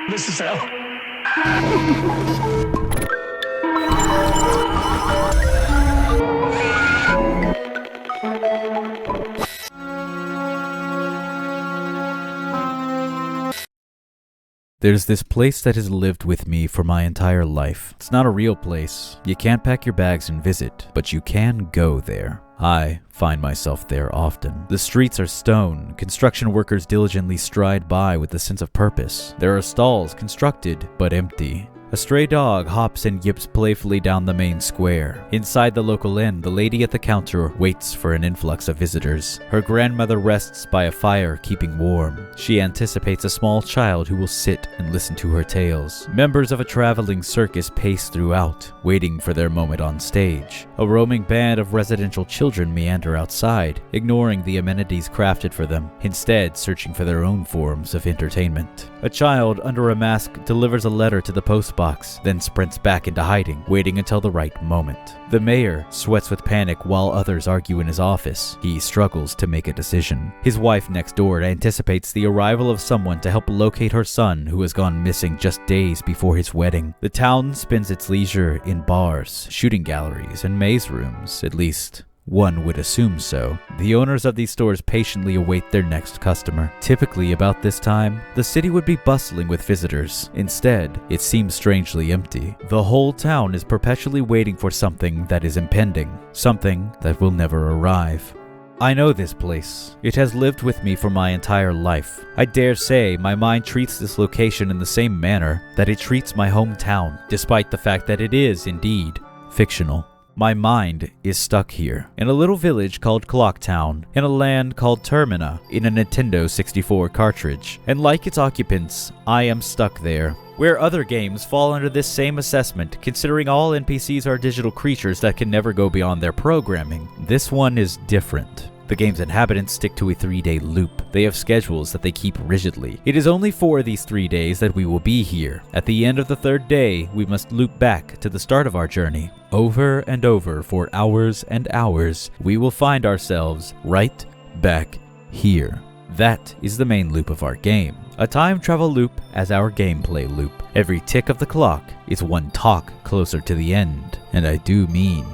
This is hell. There's this place that has lived with me for my entire life. It's not a real place. You can't pack your bags and visit, but you can go there. I find myself there often. The streets are stone. Construction workers diligently stride by with a sense of purpose. There are stalls constructed but empty. A stray dog hops and yips playfully down the main square. Inside the local inn, the lady at the counter waits for an influx of visitors. Her grandmother rests by a fire, keeping warm. She anticipates a small child who will sit and listen to her tales. Members of a traveling circus pace throughout, waiting for their moment on stage. A roaming band of residential children meander outside, ignoring the amenities crafted for them, instead searching for their own forms of entertainment. A child under a mask delivers a letter to the post box, then sprints back into hiding, waiting until the right moment. The mayor sweats with panic while others argue in his office. He struggles to make a decision. His wife next door anticipates the arrival of someone to help locate her son who has gone missing just days before his wedding. The town spends its leisure in bars, shooting galleries, and maze rooms, at least one would assume so. The owners of these stores patiently await their next customer. Typically about this time, the city would be bustling with visitors. Instead, it seems strangely empty. The whole town is perpetually waiting for something that is impending, something that will never arrive. I know this place. It has lived with me for my entire life. I dare say my mind treats this location in the same manner that it treats my hometown, despite the fact that it is, indeed, fictional. My mind is stuck here, in a little village called Clocktown, in a land called Termina, in a Nintendo 64 cartridge. And like its occupants, I am stuck there. Where other games fall under this same assessment, considering all NPCs are digital creatures that can never go beyond their programming, this one is different. The game's inhabitants stick to a 3-day loop. They have schedules that they keep rigidly. It is only for these 3 days that we will be here. At the end of the 3rd day, we must loop back to the start of our journey. Over and over for hours and hours, we will find ourselves right back here. That is the main loop of our game. A time travel loop as our gameplay loop. Every tick of the clock is one talk closer to the end. And I do mean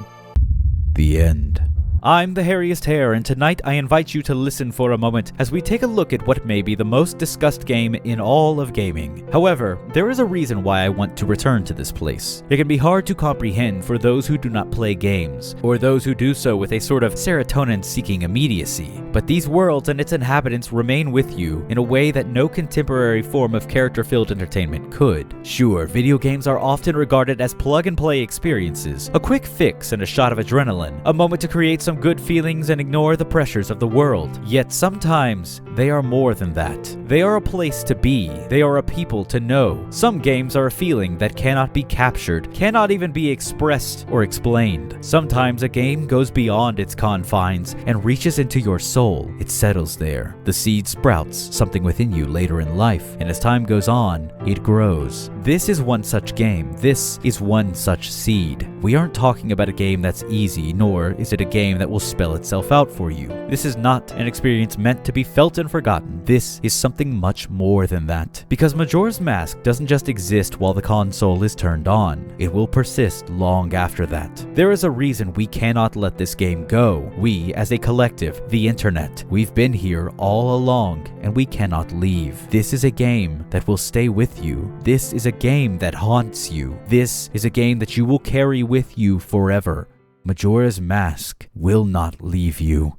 the end. I'm the hairiest hare, and tonight I invite you to listen for a moment as we take a look at what may be the most discussed game in all of gaming. However, there is a reason why I want to return to this place. It can be hard to comprehend for those who do not play games, or those who do so with a sort of serotonin-seeking immediacy. But these worlds and its inhabitants remain with you in a way that no contemporary form of character-filled entertainment could. Sure, video games are often regarded as plug-and-play experiences, a quick fix and a shot of adrenaline, a moment to create some good feelings and ignore the pressures of the world. Yet sometimes they are more than that. They are a place to be. They are a people to know. Some games are a feeling that cannot be captured, cannot even be expressed or explained. Sometimes a game goes beyond its confines and reaches into your soul. It settles there. The seed sprouts something within you later in life, and as time goes on, it grows. This is one such game. This is one such seed. We aren't talking about a game that's easy, nor is it a game that will spell itself out for you. This is not an experience meant to be felt and forgotten. This is something much more than that. Because Majora's Mask doesn't just exist while the console is turned on. It will persist long after that. There is a reason we cannot let this game go. We, as a collective, the internet, we've been here all along, and we cannot leave. This is a game that will stay with you. This is a game that haunts you. This is a game that you will carry with you forever. Majora's Mask will not leave you.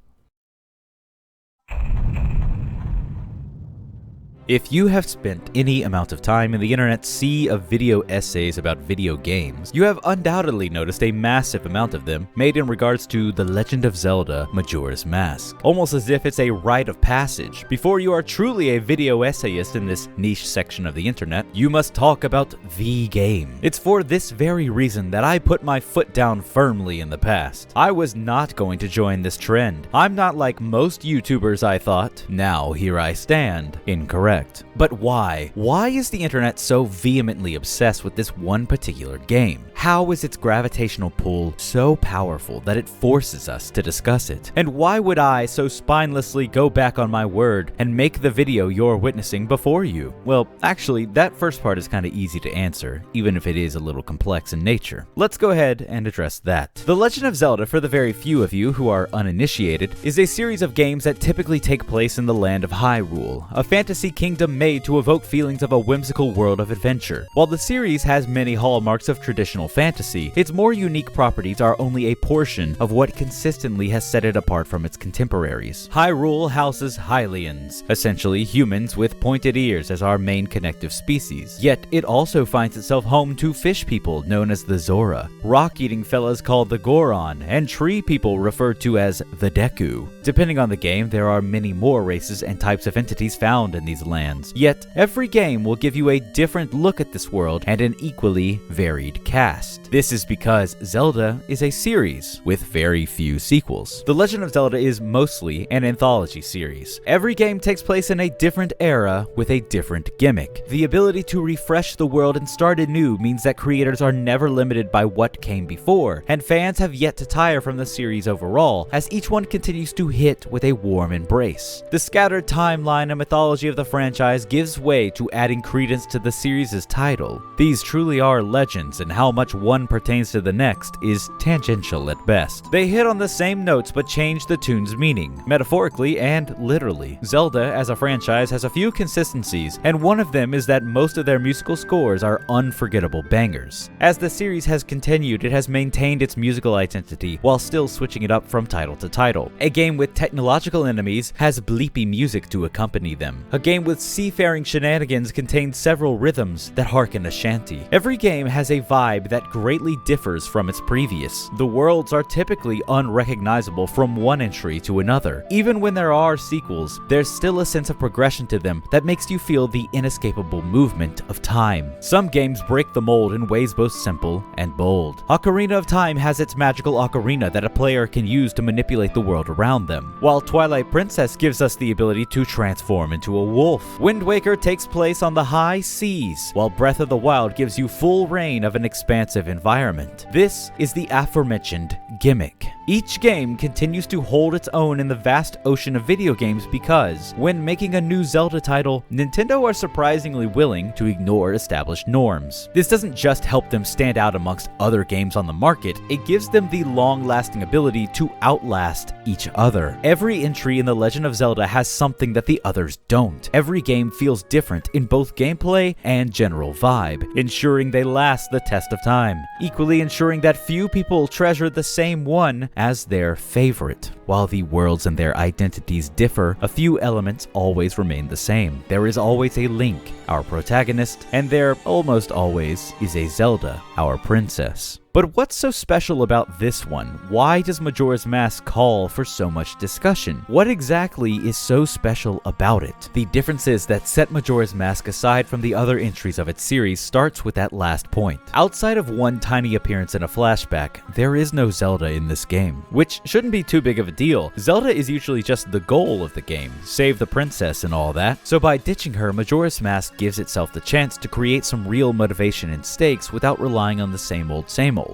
If you have spent any amount of time in the internet's sea of video essays about video games, you have undoubtedly noticed a massive amount of them made in regards to The Legend of Zelda Majora's Mask. Almost as if it's a rite of passage. Before you are truly a video essayist in this niche section of the internet, you must talk about the game. It's for this very reason that I put my foot down firmly in the past. I was not going to join this trend. I'm not like most YouTubers, I thought. Now here I stand, incorrect. correct. But why? Why is the internet so vehemently obsessed with this one particular game? How is its gravitational pull so powerful that it forces us to discuss it? And why would I so spinelessly go back on my word and make the video you're witnessing before you? Well, actually, that first part is kind of easy to answer, even if it is a little complex in nature. Let's go ahead and address that. The Legend of Zelda, for the very few of you who are uninitiated, is a series of games that typically take place in the land of Hyrule, a fantasy kingdom made to evoke feelings of a whimsical world of adventure. While the series has many hallmarks of traditional fantasy, its more unique properties are only a portion of what consistently has set it apart from its contemporaries. Hyrule houses Hylians, essentially humans with pointed ears as our main connective species. Yet it also finds itself home to fish people known as the Zora, rock-eating fellas called the Goron, and tree people referred to as the Deku. Depending on the game, there are many more races and types of entities found in these lands. Yet every game will give you a different look at this world and an equally varied cast. This is because Zelda is a series with very few sequels. The Legend of Zelda is mostly an anthology series. Every game takes place in a different era with a different gimmick. The ability to refresh the world and start anew means that creators are never limited by what came before, and fans have yet to tire from the series overall, as each one continues to hit with a warm embrace. The scattered timeline and mythology of the franchise gives way to adding credence to the series' title. These truly are legends, and how much one pertains to the next is tangential at best. They hit on the same notes but change the tune's meaning, metaphorically and literally. Zelda as a franchise has a few consistencies, and one of them is that most of their musical scores are unforgettable bangers. As the series has continued, it has maintained its musical identity while still switching it up from title to title. A game with technological enemies has bleepy music to accompany them. A game with seafaring shenanigans contains several rhythms that harken a shanty. Every game has a vibe that greatly differs from its previous. The worlds are typically unrecognizable from one entry to another. Even when there are sequels, there's still a sense of progression to them that makes you feel the inescapable movement of time. Some games break the mold in ways both simple and bold. Ocarina of Time has its magical ocarina that a player can use to manipulate the world around them, while Twilight Princess gives us the ability to transform into a wolf. Wind Waker takes place on the high seas, while Breath of the Wild gives you full reign of an expansive environment. This is the aforementioned gimmick. Each game continues to hold its own in the vast ocean of video games because, when making a new Zelda title, Nintendo are surprisingly willing to ignore established norms. This doesn't just help them stand out amongst other games on the market, it gives them the long-lasting ability to outlast each other. Every entry in The Legend of Zelda has something that the others don't. Every game feels different in both gameplay and general vibe, ensuring they last the test of time, equally ensuring that few people treasure the same one as their favorite. While the worlds and their identities differ, a few elements always remain the same. There is always a Link, our protagonist, and there almost always is a Zelda, our princess. But what's so special about this one? Why does Majora's Mask call for so much discussion? What exactly is so special about it? The differences that set Majora's Mask aside from the other entries of its series starts with that last point. Outside of one tiny appearance in a flashback, there is no Zelda in this game, which shouldn't be too big of a deal. Zelda is usually just the goal of the game, save the princess and all that. So by ditching her, Majora's Mask gives itself the chance to create some real motivation and stakes without relying on the same old.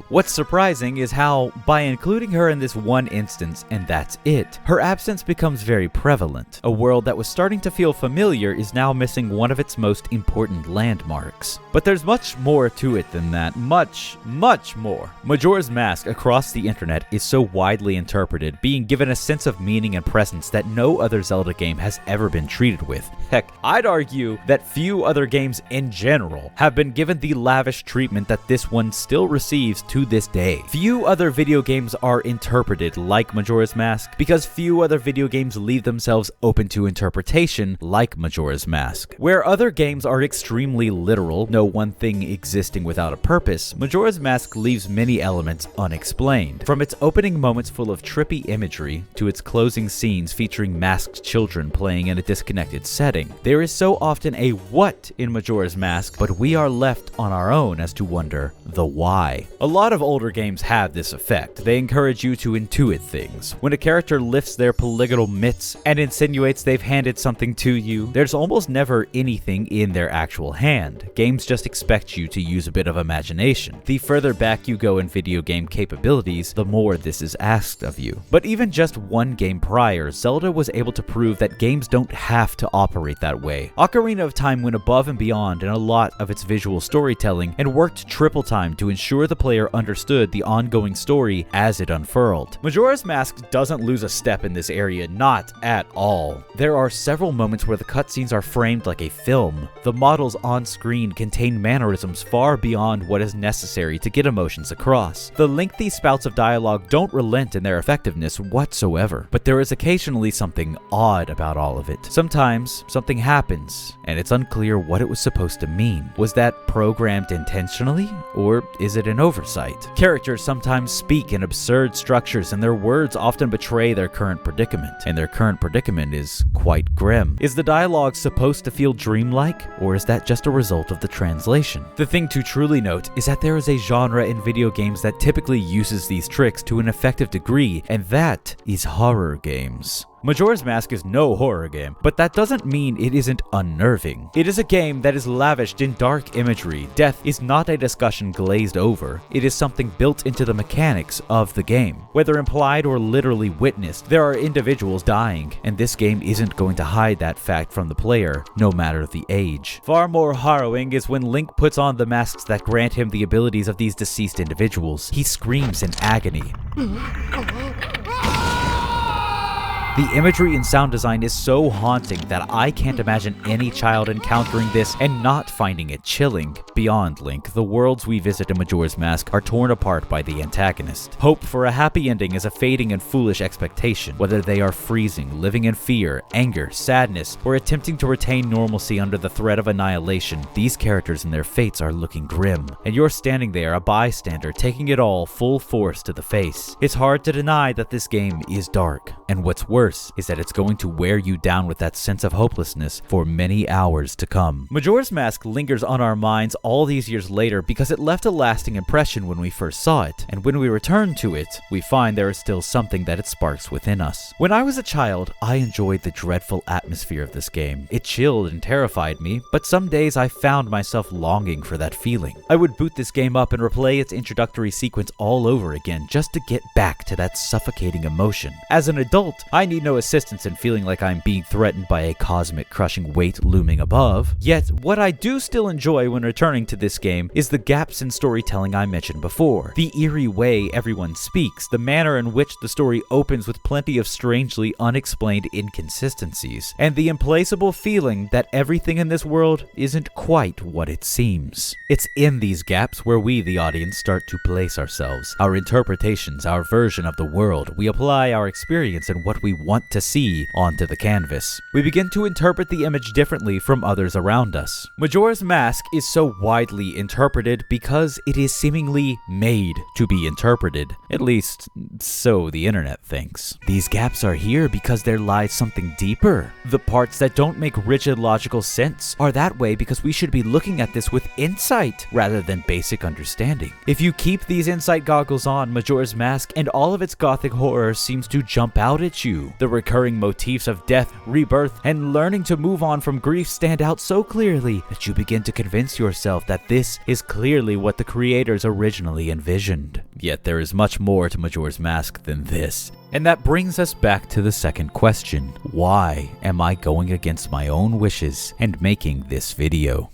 What's surprising is how, by including her in this one instance and that's it, her absence becomes very prevalent. A world that was starting to feel familiar is now missing one of its most important landmarks. But there's much more to it than that. Much more. Majora's Mask across the internet is so widely interpreted, being given a sense of meaning and presence that no other Zelda game has ever been treated with. Heck, I'd argue that few other games in general have been given the lavish treatment that this one still receives to this day. Few other video games are interpreted like Majora's Mask because few other video games leave themselves open to interpretation like Majora's Mask. Where other games are extremely literal, no one thing existing without a purpose, Majora's Mask leaves many elements unexplained. From its opening moments full of trippy imagery to its closing scenes featuring masked children playing in a disconnected setting, there is so often a what in Majora's Mask, but we are left on our own as to wonder the why. A lot of older games have this effect. They encourage you to intuit things. When a character lifts their polygonal mitts and insinuates they've handed something to you, there's almost never anything in their actual hand. Games just expect you to use a bit of imagination. The further back you go in video game capabilities, the more this is asked of you. But even just one game prior, Zelda was able to prove that games don't have to operate that way. Ocarina of Time went above and beyond in a lot of its visual storytelling and worked triple time to ensure the player understood the ongoing story as it unfurled. Majora's Mask doesn't lose a step in this area, not at all. There are several moments where the cutscenes are framed like a film. The models on screen contain mannerisms far beyond what is necessary to get emotions across. The lengthy spouts of dialogue don't relent in their effectiveness whatsoever, but there is occasionally something odd about all of it. Sometimes something happens, and it's unclear what it was supposed to mean. Was that programmed intentionally, or is it an oversight? Characters sometimes speak in absurd structures, and their words often betray their current predicament, and their current predicament is quite grim. Is the dialogue supposed to feel dreamlike, or is that just a result of the translation? The thing to truly note is that there is a genre in video games that typically uses these tricks to an effective degree, and that is horror games. Majora's Mask is no horror game, but that doesn't mean it isn't unnerving. It is a game that is lavished in dark imagery. Death is not a discussion glazed over. It is something built into the mechanics of the game. Whether implied or literally witnessed, there are individuals dying, and this game isn't going to hide that fact from the player, no matter the age. Far more harrowing is when Link puts on the masks that grant him the abilities of these deceased individuals. He screams in agony. The imagery and sound design is so haunting that I can't imagine any child encountering this and not finding it chilling. Beyond Link, the worlds we visit in Majora's Mask are torn apart by the antagonist. Hope for a happy ending is a fading and foolish expectation. Whether they are freezing, living in fear, anger, sadness, or attempting to retain normalcy under the threat of annihilation, these characters and their fates are looking grim. And you're standing there, a bystander, taking it all full force to the face. It's hard to deny that this game is dark. And what's worse is that it's going to wear you down with that sense of hopelessness for many hours to come. Majora's Mask lingers on our minds all these years later because it left a lasting impression when we first saw it, and when we return to it, we find there is still something that it sparks within us. When I was a child, I enjoyed the dreadful atmosphere of this game. It chilled and terrified me, but some days I found myself longing for that feeling. I would boot this game up and replay its introductory sequence all over again just to get back to that suffocating emotion. As an adult, I need no assistance in feeling like I'm being threatened by a cosmic crushing weight looming above. Yet, what I do still enjoy when returning to this game is the gaps in storytelling I mentioned before. The eerie way everyone speaks, the manner in which the story opens with plenty of strangely unexplained inconsistencies, and the implacable feeling that everything in this world isn't quite what it seems. It's in these gaps where we, the audience, start to place ourselves, our interpretations, our version of the world. We apply our experience and what we want to see onto the canvas. We begin to interpret the image differently from others around us. Majora's Mask is so widely interpreted because it is seemingly made to be interpreted. At least, so the internet thinks. These gaps are here because there lies something deeper. The parts that don't make rigid logical sense are that way because we should be looking at this with insight rather than basic understanding. If you keep these insight goggles on, Majora's Mask and all of its gothic horror seems to jump out at you. The recurring motifs of death, rebirth, and learning to move on from grief stand out so clearly that you begin to convince yourself that this is clearly what the creators originally envisioned. Yet there is much more to Majora's Mask than this. And that brings us back to the second question. Why am I going against my own wishes and making this video?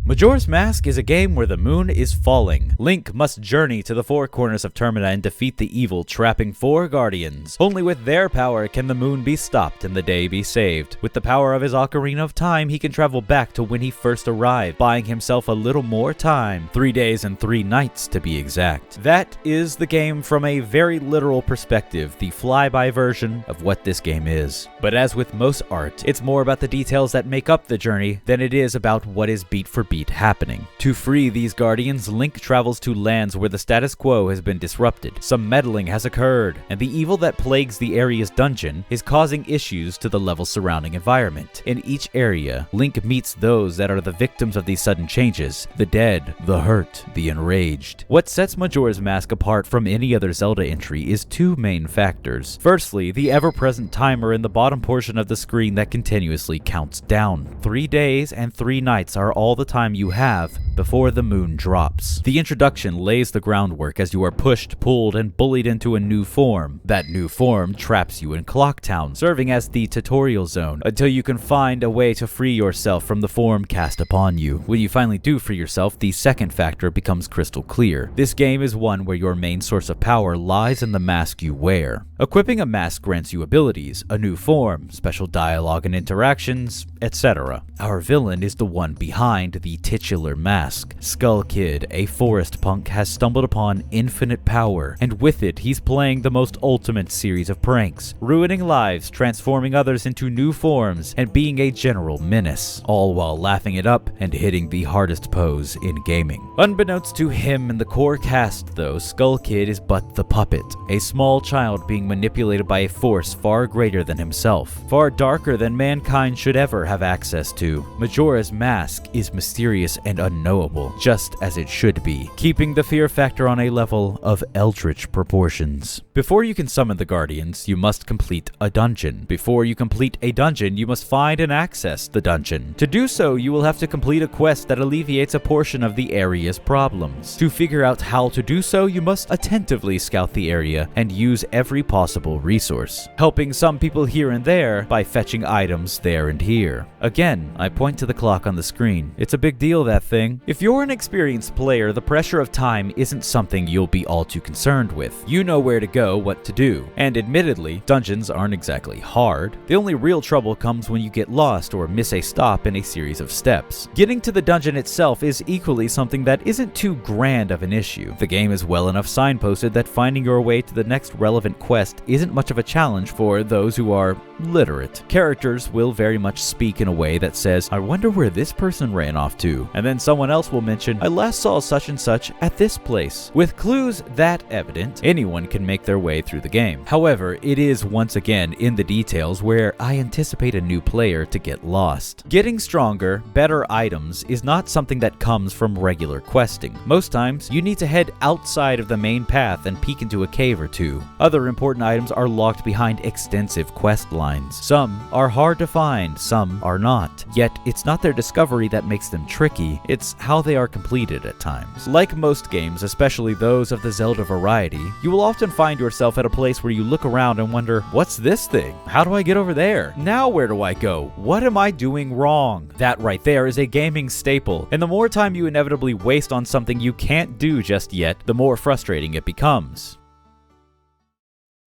Majora's Mask is a game where the moon is falling. Link must journey to the four corners of Termina and defeat the evil, trapping 4 guardians. Only with their power can the moon be stopped and the day be saved. With the power of his Ocarina of Time, he can travel back to when he first arrived, buying himself a little more time. 3 days and 3 nights to be exact. That is the game from a very literal perspective, the flyby version of what this game is. But as with most art, it's more about the details that make up the journey than it is about what is beat for beat meet happening. To free these guardians, Link travels to lands where the status quo has been disrupted. Some meddling has occurred, and the evil that plagues the area's dungeon is causing issues to the level's surrounding environment. In each area, Link meets those that are the victims of these sudden changes: the dead, the hurt, the enraged. What sets Majora's Mask apart from any other Zelda entry is two main factors. Firstly, the ever-present timer in the bottom portion of the screen that continuously counts down. 3 days and 3 nights are all the time you have before the moon drops. The introduction lays the groundwork as you are pushed, pulled, and bullied into a new form. That new form traps you in Clock Town, serving as the tutorial zone until you can find a way to free yourself from the form cast upon you. When you finally do free yourself, the second factor becomes crystal clear. This game is one where your main source of power lies in the mask you wear. Equipping a mask grants you abilities, a new form, special dialogue and interactions, etc. Our villain is the one behind the titular mask. Skull Kid, a forest punk, has stumbled upon infinite power, and with it he's playing the most ultimate series of pranks, ruining lives, transforming others into new forms, and being a general menace, all while laughing it up and hitting the hardest pose in gaming. Unbeknownst to him and the core cast though, Skull Kid is but the puppet, a small child being manipulated by a force far greater than himself, far darker than mankind should ever have access to. Majora's Mask is mysterious and unknowable, just as it should be, keeping the fear factor on a level of eldritch proportions. Before you can summon the Guardians, you must complete a dungeon. Before you complete a dungeon, you must find and access the dungeon. To do so, you will have to complete a quest that alleviates a portion of the area's problems. To figure out how to do so, you must attentively scout the area and use every possible resource, helping some people here and there by fetching items there and here. Again, I point to the clock on the screen. It's a big deal, that thing. If you're an experienced player, the pressure of time isn't something you'll be all too concerned with. You know where to go, what to do. And admittedly, dungeons aren't exactly hard. The only real trouble comes when you get lost or miss a stop in a series of steps. Getting to the dungeon itself is equally something that isn't too grand of an issue. The game is well enough signposted that finding your way to the next relevant quest isn't much of a challenge for those who are literate. Characters will very much speak in a way that says, "I wonder where this person ran off to," and then someone else will mention, "I last saw such and such at this place." With clues that evident, anyone can make their way through the game. However, it is once again in the details where I anticipate a new player to get lost. Getting stronger, better items is not something that comes from regular questing. Most times, you need to head outside of the main path and peek into a cave or two. Other important items are locked behind extensive quest lines. Some are hard to find, some are not. Yet, it's not their discovery that makes them tricky, it's how they are completed at times. Like most games, especially those of the Zelda variety, you will often find yourself at a place where you look around and wonder, what's this thing? How do I get over there? Now where do I go? What am I doing wrong? That right there is a gaming staple, and the more time you inevitably waste on something you can't do just yet, the more frustrating it becomes.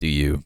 Do you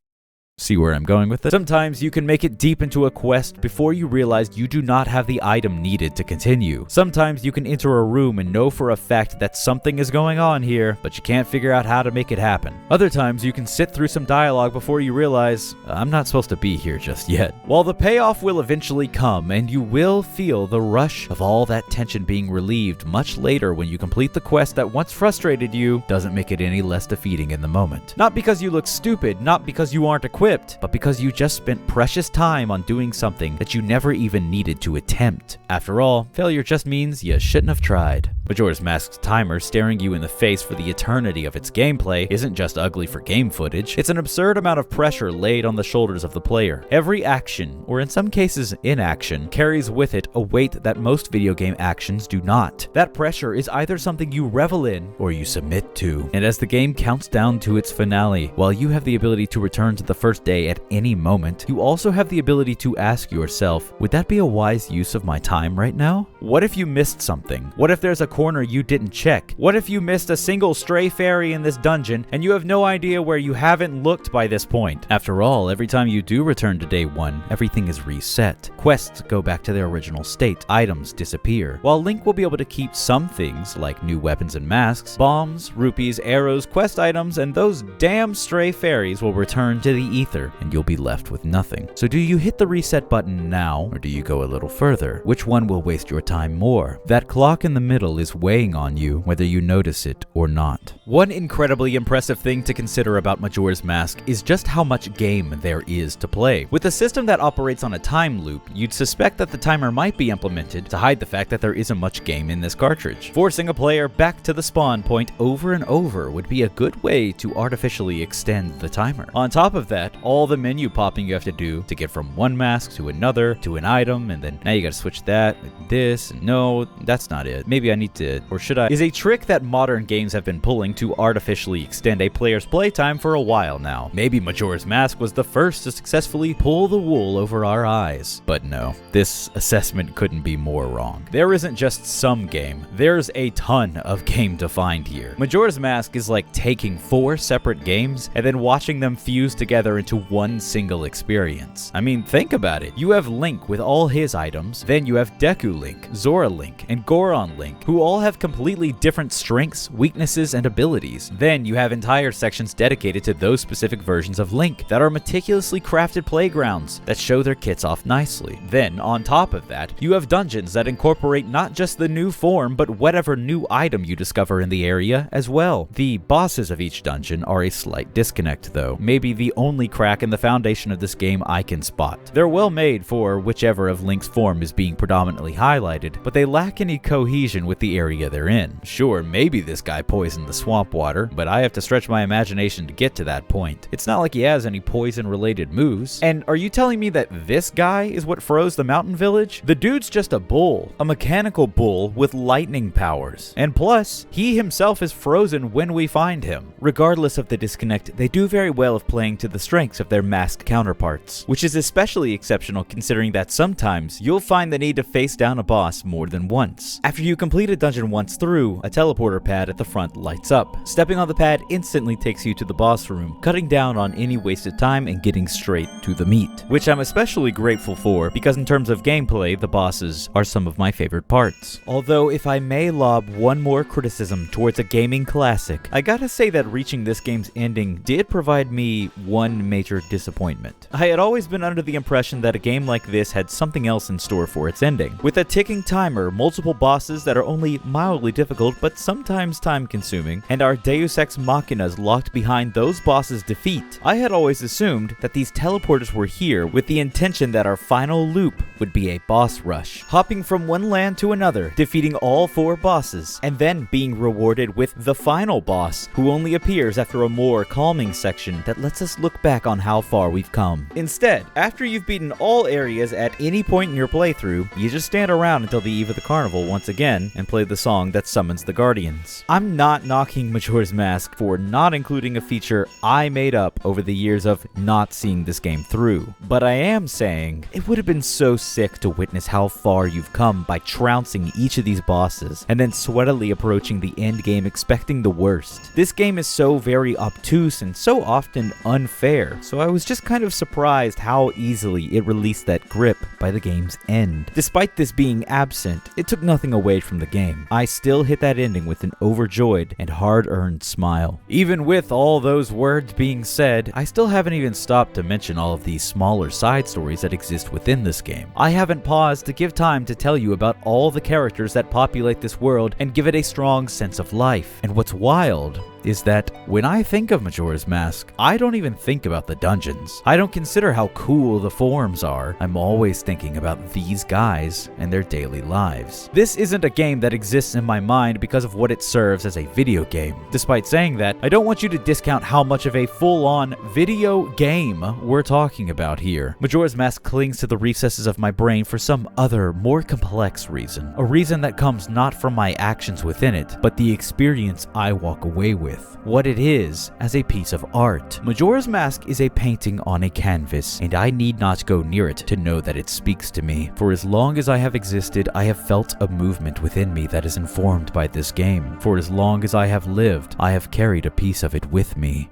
see where I'm going with it? Sometimes you can make it deep into a quest before you realize you do not have the item needed to continue. Sometimes you can enter a room and know for a fact that something is going on here, but you can't figure out how to make it happen. Other times you can sit through some dialogue before you realize, I'm not supposed to be here just yet. While the payoff will eventually come, and you will feel the rush of all that tension being relieved much later when you complete the quest that once frustrated you, doesn't make it any less defeating in the moment. Not because you look stupid, not because you aren't equipped, but because you just spent precious time on doing something that you never even needed to attempt. After all, failure just means you shouldn't have tried. Majora's Mask's timer staring you in the face for the eternity of its gameplay isn't just ugly for game footage, it's an absurd amount of pressure laid on the shoulders of the player. Every action, or in some cases inaction, carries with it a weight that most video game actions do not. That pressure is either something you revel in, or you submit to. And as the game counts down to its finale, while you have the ability to return to the first day at any moment, you also have the ability to ask yourself, would that be a wise use of my time right now? What if you missed something? What if there's a corner you didn't check? What if you missed a single stray fairy in this dungeon and you have no idea where you haven't looked by this point? After all, every time you do return to day one, everything is reset. Quests go back to their original state, items disappear. While Link will be able to keep some things like new weapons and masks, bombs, rupees, arrows, quest items, and those damn stray fairies will return to the ether and you'll be left with nothing. So do you hit the reset button now, or do you go a little further? Which one will waste your time time more. That clock in the middle is weighing on you whether you notice it or not. One incredibly impressive thing to consider about Majora's Mask is just how much game there is to play. With a system that operates on a time loop, you'd suspect that the timer might be implemented to hide the fact that there isn't much game in this cartridge. Forcing a player back to the spawn point over and over would be a good way to artificially extend the timer. On top of that, all the menu popping you have to do to get from one mask to another to an item, and then now you gotta switch that with this. No, that's not it. Maybe I need to, or should I, is a trick that modern games have been pulling to artificially extend a player's playtime for a while now. Maybe Majora's Mask was the first to successfully pull the wool over our eyes. But no, this assessment couldn't be more wrong. There isn't just some game, there's a ton of game to find here. Majora's Mask is like taking 4 separate games and then watching them fuse together into one single experience. I mean, think about it. You have Link with all his items, then you have Deku Link, Zora Link, and Goron Link, who all have completely different strengths, weaknesses, and abilities. Then you have entire sections dedicated to those specific versions of Link that are meticulously crafted playgrounds that show their kits off nicely. Then, on top of that, you have dungeons that incorporate not just the new form, but whatever new item you discover in the area as well. The bosses of each dungeon are a slight disconnect though, maybe the only crack in the foundation of this game I can spot. They're well made for whichever of Link's form is being predominantly highlighted, but they lack any cohesion with the area they're in. Sure, maybe this guy poisoned the swamp water, but I have to stretch my imagination to get to that point. It's not like he has any poison-related moves. And are you telling me that this guy is what froze the mountain village? The dude's just a bull, a mechanical bull with lightning powers. And plus, he himself is frozen when we find him. Regardless of the disconnect, they do very well of playing to the strengths of their masked counterparts, which is especially exceptional considering that sometimes you'll find the need to face down a boss more than once. After you complete a dungeon once through, a teleporter pad at the front lights up. Stepping on the pad instantly takes you to the boss room, cutting down on any wasted time and getting straight to the meat, which I'm especially grateful for because in terms of gameplay, the bosses are some of my favorite parts. Although if I may lob one more criticism towards a gaming classic, I gotta say that reaching this game's ending did provide me one major disappointment. I had always been under the impression that a game like this had something else in store for its ending. With a ticking timer, multiple bosses that are only mildly difficult but sometimes time-consuming, and our Deus Ex Machinas locked behind those bosses' defeat, I had always assumed that these teleporters were here with the intention that our final loop would be a boss rush, hopping from one land to another, defeating all 4 bosses, and then being rewarded with the final boss, who only appears after a more calming section that lets us look back on how far we've come. Instead, after you've beaten all areas at any point in your playthrough, you just stand around until the eve of the carnival once again and play the song that summons the Guardians. I'm not knocking Majora's Mask for not including a feature I made up over the years of not seeing this game through, but I am saying it would have been so sick to witness how far you've come by trouncing each of these bosses and then sweatily approaching the end game expecting the worst. This game is so very obtuse and so often unfair, so I was just kind of surprised how easily it released that grip by the game's end. Despite this being absent, it took nothing away from the game. I still hit that ending with an overjoyed and hard-earned smile. Even with all those words being said, I still haven't even stopped to mention all of these smaller side stories that exist within this game. I haven't paused to give time to tell you about all the characters that populate this world and give it a strong sense of life. And what's wild is that when I think of Majora's Mask, I don't even think about the dungeons. I don't consider how cool the forms are. I'm always thinking about these guys and their daily lives. This isn't a game that exists in my mind because of what it serves as a video game. Despite saying that, I don't want you to discount how much of a full-on video game we're talking about here. Majora's Mask clings to the recesses of my brain for some other, more complex reason. A reason that comes not from my actions within it, but the experience I walk away with. What it is as a piece of art. Majora's Mask is a painting on a canvas, and I need not go near it to know that it speaks to me. For as long as I have existed, I have felt a movement within me that is informed by this game. For as long as I have lived, I have carried a piece of it with me.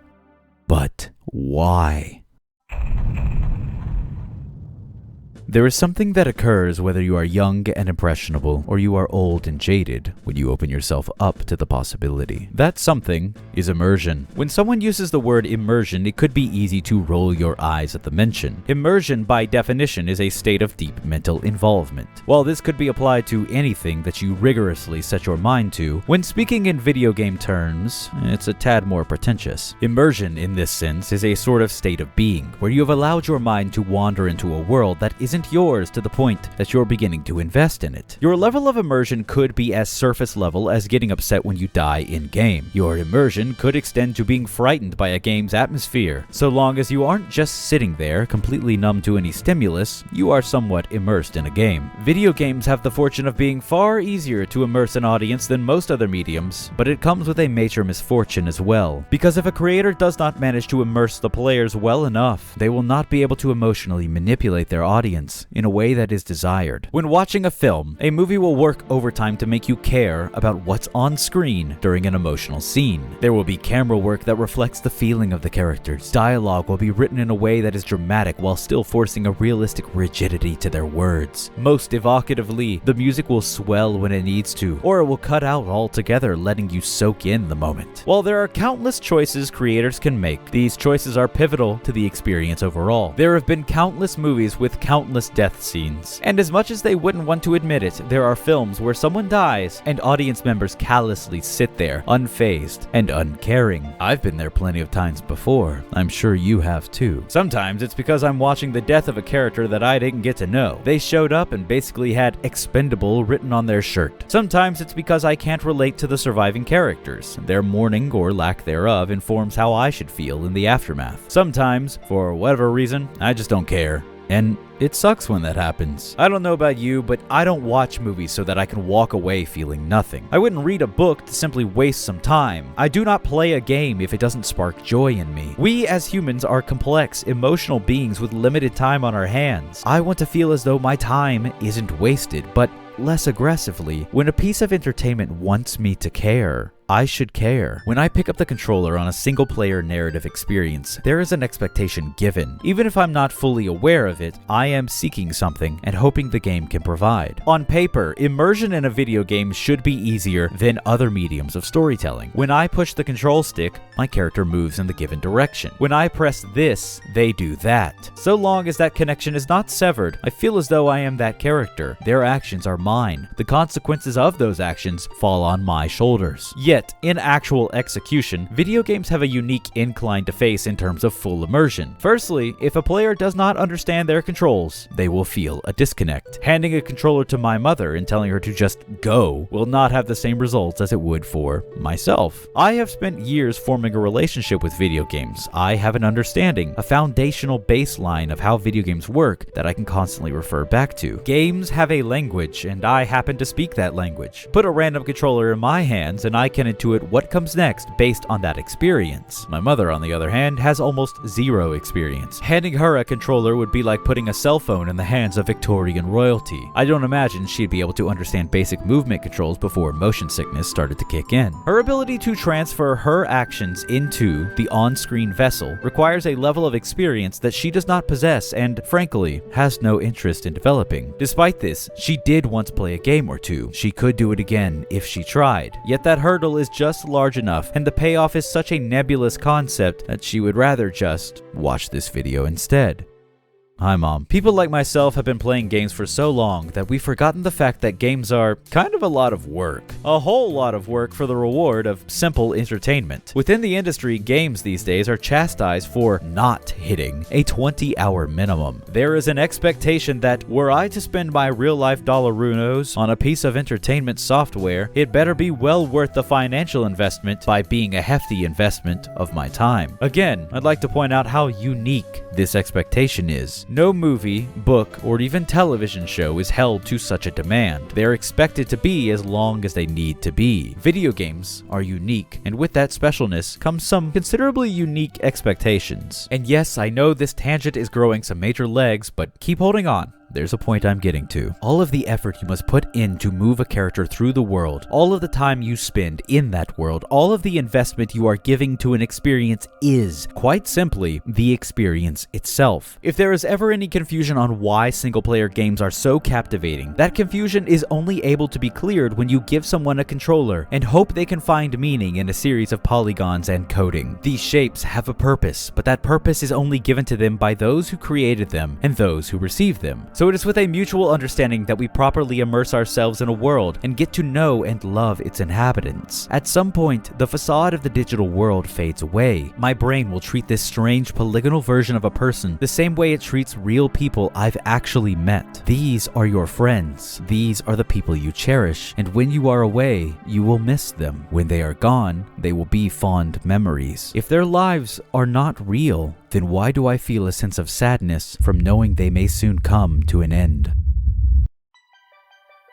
But why? There is something that occurs whether you are young and impressionable or you are old and jaded when you open yourself up to the possibility. That something is immersion. When someone uses the word immersion, it could be easy to roll your eyes at the mention. Immersion, by definition, is a state of deep mental involvement. While this could be applied to anything that you rigorously set your mind to, when speaking in video game terms, it's a tad more pretentious. Immersion, in this sense, is a sort of state of being, where you have allowed your mind to wander into a world that isn't yours to the point that you're beginning to invest in it. Your level of immersion could be as surface level as getting upset when you die in-game. Your immersion could extend to being frightened by a game's atmosphere. So long as you aren't just sitting there, completely numb to any stimulus, you are somewhat immersed in a game. Video games have the fortune of being far easier to immerse an audience than most other mediums, but it comes with a major misfortune as well. Because if a creator does not manage to immerse the players well enough, they will not be able to emotionally manipulate their audience in a way that is desired. When watching a film, a movie will work overtime to make you care about what's on screen during an emotional scene. There will be camera work that reflects the feeling of the characters. Dialogue will be written in a way that is dramatic while still forcing a realistic rigidity to their words. Most evocatively, the music will swell when it needs to, or it will cut out altogether, letting you soak in the moment. While there are countless choices creators can make, these choices are pivotal to the experience overall. There have been countless movies with countless death scenes, and as much as they wouldn't want to admit it, there are films where someone dies and audience members callously sit there, unfazed and uncaring. I've been there plenty of times before. I'm sure you have too. Sometimes it's because I'm watching the death of a character that I didn't get to know. They showed up and basically had expendable written on their shirt. Sometimes it's because I can't relate to the surviving characters. Their mourning or lack thereof informs how I should feel in the aftermath. Sometimes, for whatever reason, I just don't care. And it sucks when that happens. I don't know about you, but I don't watch movies so that I can walk away feeling nothing. I wouldn't read a book to simply waste some time. I do not play a game if it doesn't spark joy in me. We as humans are complex, emotional beings with limited time on our hands. I want to feel as though my time isn't wasted, but less aggressively. When a piece of entertainment wants me to care, I should care. When I pick up the controller on a single-player narrative experience, there is an expectation given. Even if I'm not fully aware of it, I am seeking something and hoping the game can provide. On paper, immersion in a video game should be easier than other mediums of storytelling. When I push the control stick, my character moves in the given direction. When I press this, they do that. So long as that connection is not severed, I feel as though I am that character. Their actions are mine. The consequences of those actions fall on my shoulders. Yet, in actual execution, video games have a unique incline to face in terms of full immersion. Firstly, if a player does not understand their controls, they will feel a disconnect. Handing a controller to my mother and telling her to just go will not have the same results as it would for myself. I have spent years forming a relationship with video games. I have an understanding, a foundational baseline of how video games work that I can constantly refer back to. Games have a language, and I happen to speak that language. Put a random controller in my hands and I can intuit what comes next based on that experience. My mother, on the other hand, has almost zero experience. Handing her a controller would be like putting a cell phone in the hands of Victorian royalty. I don't imagine she'd be able to understand basic movement controls before motion sickness started to kick in. Her ability to transfer her actions into the on-screen vessel requires a level of experience that she does not possess and, frankly, has no interest in developing. Despite this, she did once play a game or two. She could do it again if she tried. Yet that hurdle is just large enough, and the payoff is such a nebulous concept that she would rather just watch this video instead. Hi, Mom. People like myself have been playing games for so long that we've forgotten the fact that games are kind of a lot of work. A whole lot of work for the reward of simple entertainment. Within the industry, games these days are chastised for not hitting a 20-hour minimum. There is an expectation that were I to spend my real-life dollarunos on a piece of entertainment software, it better be well worth the financial investment by being a hefty investment of my time. Again, I'd like to point out how unique this expectation is. No movie, book, or even television show is held to such a demand. They are expected to be as long as they need to be. Video games are unique, and with that specialness comes some considerably unique expectations. And yes, I know this tangent is growing some major legs, but keep holding on. there's a point I'm getting to. All of the effort you must put in to move a character through the world, all of the time you spend in that world, all of the investment you are giving to an experience is, quite simply, the experience itself. If there is ever any confusion on why single-player games are so captivating, that confusion is only able to be cleared when you give someone a controller and hope they can find meaning in a series of polygons and coding. These shapes have a purpose, but that purpose is only given to them by those who created them and those who receive them. So it is with a mutual understanding that we properly immerse ourselves in a world and get to know and love its inhabitants. At some point, the facade of the digital world fades away. My brain will treat this strange polygonal version of a person the same way it treats real people I've actually met. These are your friends. These are the people you cherish, and when you are away, you will miss them. When they are gone, they will be fond memories. If their lives are not real, then why do I feel a sense of sadness from knowing they may soon come to an end?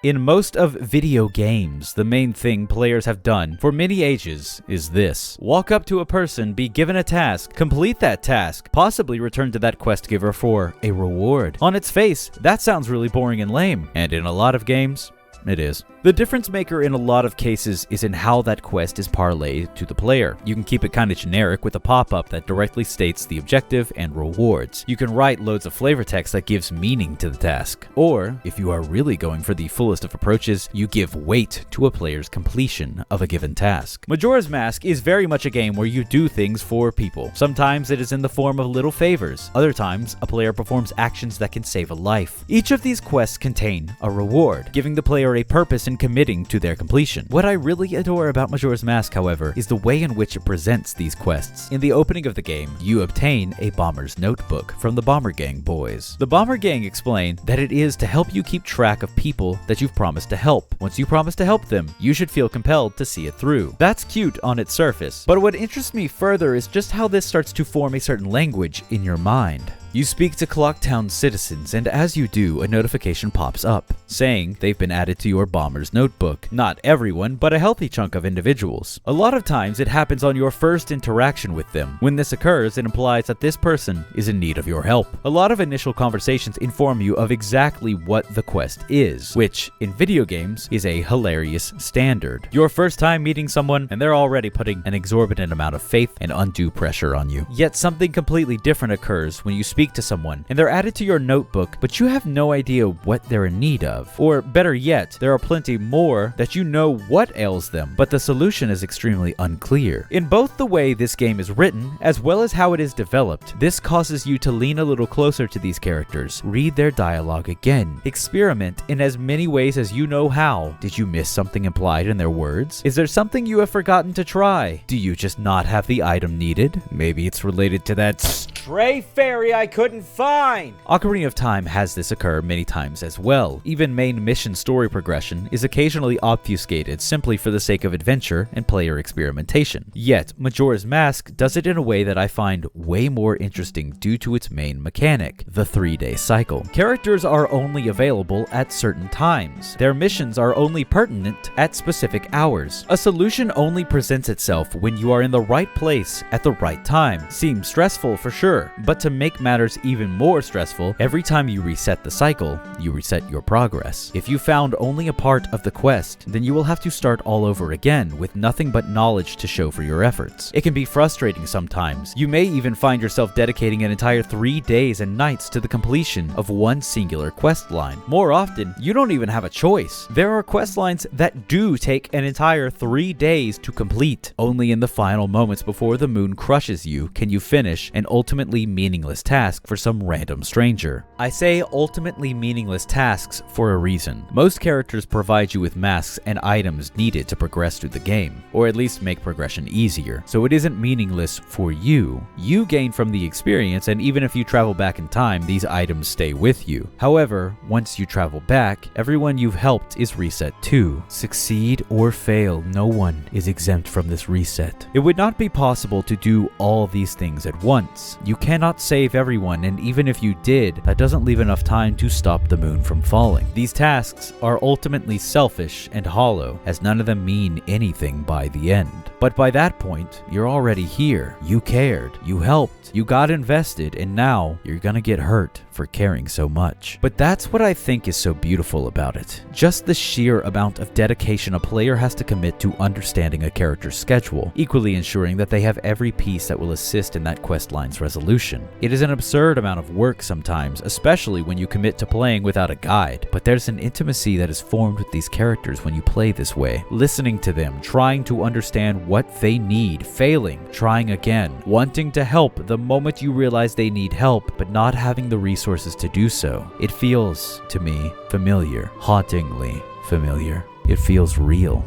In most of video games, the main thing players have done for many ages is this. Walk up to a person, be given a task, complete that task, possibly return to that quest giver for a reward. On its face, that sounds really boring and lame, and in a lot of games, it is. The difference maker in a lot of cases is in how that quest is parlayed to the player. You can keep it kind of generic with a pop-up that directly states the objective and rewards. You can write loads of flavor text that gives meaning to the task. Or, if you are really going for the fullest of approaches, you give weight to a player's completion of a given task. Majora's Mask is very much a game where you do things for people. Sometimes it is in the form of little favors. Other times, a player performs actions that can save a life. Each of these quests contain a reward, giving the player a purpose in committing to their completion. What I really adore about Majora's Mask, however, is the way in which it presents these quests. In the opening of the game, you obtain a bomber's notebook from the Bomber Gang boys. The Bomber Gang explain that it is to help you keep track of people that you've promised to help. Once you promise to help them, you should feel compelled to see it through. That's cute on its surface, but what interests me further is just how this starts to form a certain language in your mind. You speak to Clocktown citizens, and as you do, a notification pops up, saying they've been added to your bomber's notebook. Not everyone, but a healthy chunk of individuals. A lot of times, it happens on your first interaction with them. When this occurs, it implies that this person is in need of your help. A lot of initial conversations inform you of exactly what the quest is, which, in video games, is a hilarious standard. Your first time meeting someone, and they're already putting an exorbitant amount of faith and undue pressure on you. Yet something completely different occurs when you speak to someone, and they're added to your notebook, but you have no idea what they're in need of. Or better yet, there are plenty more that you know what ails them, but the solution is extremely unclear. In both the way this game is written, as well as how it is developed, this causes you to lean a little closer to these characters, read their dialogue again, experiment in as many ways as you know how. Did you miss something implied in their words? Is there something you have forgotten to try? Do you just not have the item needed? Maybe it's related to that stray fairy I couldn't find! Ocarina of Time has this occur many times as well. Even main mission story progression is occasionally obfuscated simply for the sake of adventure and player experimentation. Yet, Majora's Mask does it in a way that I find way more interesting due to its main mechanic, the 3-day cycle. Characters are only available at certain times. Their missions are only pertinent at specific hours. A solution only presents itself when you are in the right place at the right time. Seems stressful for sure, but to make matters even more stressful, every time you reset the cycle, you reset your progress. If you found only a part of the quest, then you will have to start all over again with nothing but knowledge to show for your efforts. It can be frustrating sometimes. You may even find yourself dedicating an entire 3 days and nights to the completion of one singular quest line. More often, you don't even have a choice. There are quest lines that do take an entire 3 days to complete. Only in the final moments before the moon crushes you can you finish an ultimately meaningless task for some random stranger. I say ultimately meaningless tasks for a reason. Most characters provide you with masks and items needed to progress through the game, or at least make progression easier, so it isn't meaningless for you. You gain from the experience, and even if you travel back in time, these items stay with you. However, once you travel back, everyone you've helped is reset too. Succeed or fail, no one is exempt from this reset. It would not be possible to do all these things at once. You cannot save everyone, and even if you did, that doesn't leave enough time to stop the moon from falling. These tasks are ultimately selfish and hollow, as none of them mean anything by the end. But by that point, you're already here. You cared, you helped, you got invested, and now you're gonna get hurt for caring so much. But that's what I think is so beautiful about it. Just the sheer amount of dedication a player has to commit to understanding a character's schedule, equally ensuring that they have every piece that will assist in that quest line's resolution. It is an absurd amount of work sometimes, especially when you commit to playing without a guide, but there's an intimacy that is formed with these characters when you play this way. Listening to them, trying to understand what they need, failing, trying again, wanting to help the moment you realize they need help, but not having the resources to do so. It feels, to me, familiar, hauntingly familiar. It feels real.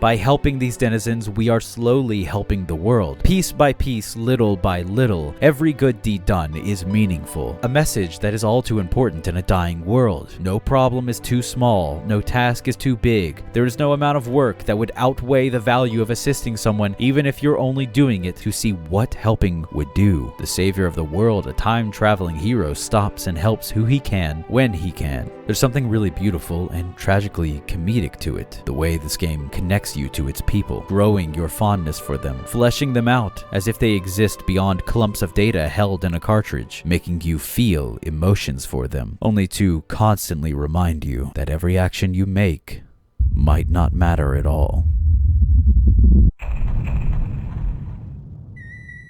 By helping these denizens, we are slowly helping the world. Piece by piece, little by little, every good deed done is meaningful. A message that is all too important in a dying world. No problem is too small, no task is too big. There is no amount of work that would outweigh the value of assisting someone, even if you're only doing it to see what helping would do. The savior of the world, a time-traveling hero, stops and helps who he can, when he can. There's something really beautiful and tragically comedic to it. The way this game connects you to its people, growing your fondness for them, fleshing them out as if they exist beyond clumps of data held in a cartridge, making you feel emotions for them, only to constantly remind you that every action you make might not matter at all.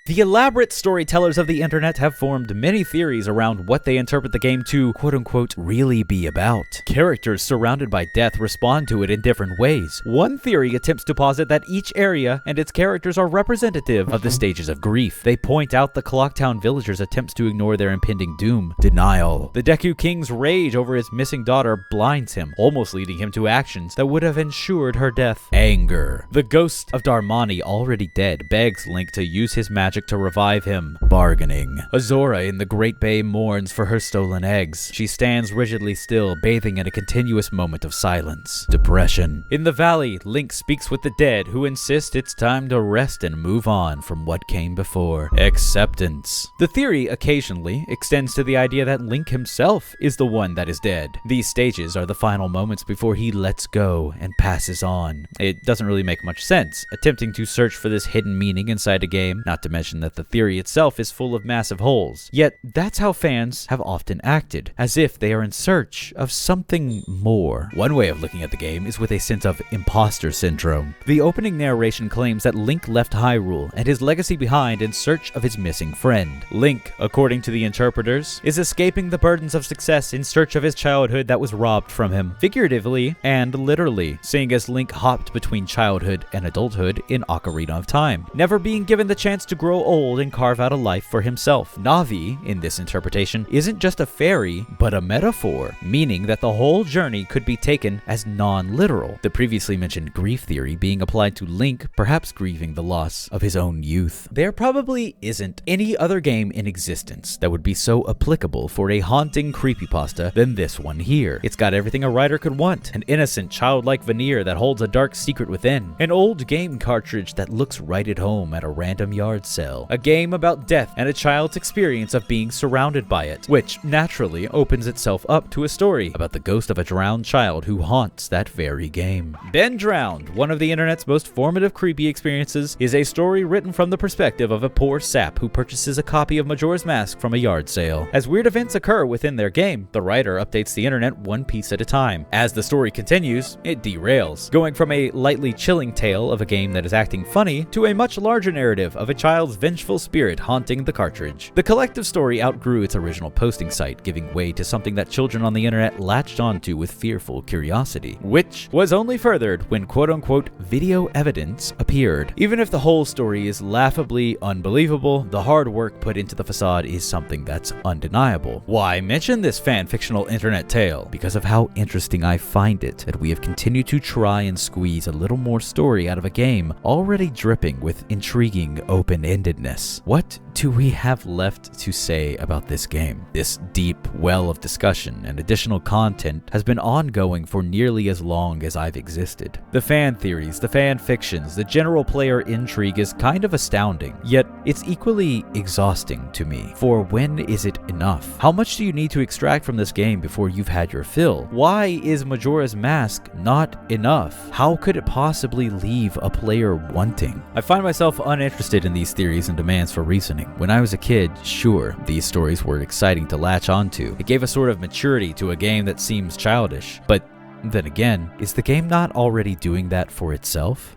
The elaborate storytellers of the internet have formed many theories around what they interpret the game to, quote-unquote, really be about. Characters surrounded by death respond to it in different ways. One theory attempts to posit that each area and its characters are representative of the stages of grief. They point out the Clocktown villagers' attempts to ignore their impending doom. Denial. The Deku King's rage over his missing daughter blinds him, almost leading him to actions that would have ensured her death. Anger. The ghost of Darmani, already dead, begs Link to use his magic to revive him. Bargaining. Azora in the Great Bay mourns for her stolen eggs. She stands rigidly still, bathing in a continuous moment of silence. Depression. In the valley, Link speaks with the dead, who insist it's time to rest and move on from what came before. Acceptance. The theory occasionally extends to the idea that Link himself is the one that is dead. These stages are the final moments before he lets go and passes on. It doesn't really make much sense, attempting to search for this hidden meaning inside a game, not to mention that the theory itself is full of massive holes. Yet, that's how fans have often acted, as if they are in search of something more. One way of looking at the game is with a sense of imposter syndrome. The opening narration claims that Link left Hyrule and his legacy behind in search of his missing friend. Link, according to the interpreters, is escaping the burdens of success in search of his childhood that was robbed from him, figuratively and literally, seeing as Link hopped between childhood and adulthood in Ocarina of Time, never being given the chance to grow old and carve out a life for himself. Navi, in this interpretation, isn't just a fairy, but a metaphor, meaning that the whole journey could be taken as non-literal. The previously mentioned grief theory being applied to Link, perhaps grieving the loss of his own youth. There probably isn't any other game in existence that would be so applicable for a haunting creepypasta than this one here. It's got everything a writer could want: an innocent, childlike veneer that holds a dark secret within, an old game cartridge that looks right at home at a random yard sale, a game about death and a child's experience of being surrounded by it, which naturally opens itself up to a story about the ghost of a drowned child who haunts that very game. Been Drowned, one of the internet's most formative creepy experiences, is a story written from the perspective of a poor sap who purchases a copy of Majora's Mask from a yard sale. As weird events occur within their game, the writer updates the internet one piece at a time. As the story continues, it derails, going from a lightly chilling tale of a game that is acting funny to a much larger narrative of a child's vengeful spirit haunting the cartridge. The collective story outgrew its original posting site, giving way to something that children on the internet latched onto with fearful curiosity, which was only furthered when quote-unquote video evidence appeared. Even if the whole story is laughably unbelievable, the hard work put into the facade is something that's undeniable. Why mention this fan-fictional internet tale? Because of how interesting I find it that we have continued to try and squeeze a little more story out of a game already dripping with intriguing open-endedness. What do we have left to say about this game? This deep well of discussion and additional content has been ongoing for nearly as long as I've existed. The fan theories, the fan fictions, the general player intrigue is kind of astounding, yet it's equally exhausting to me. For when is it enough? How much do you need to extract from this game before you've had your fill? Why is Majora's Mask not enough? How could it possibly leave a player wanting? I find myself uninterested in these theories theories and demands for reasoning. When I was a kid, sure, these stories were exciting to latch onto. It gave a sort of maturity to a game that seems childish. But then again, is the game not already doing that for itself?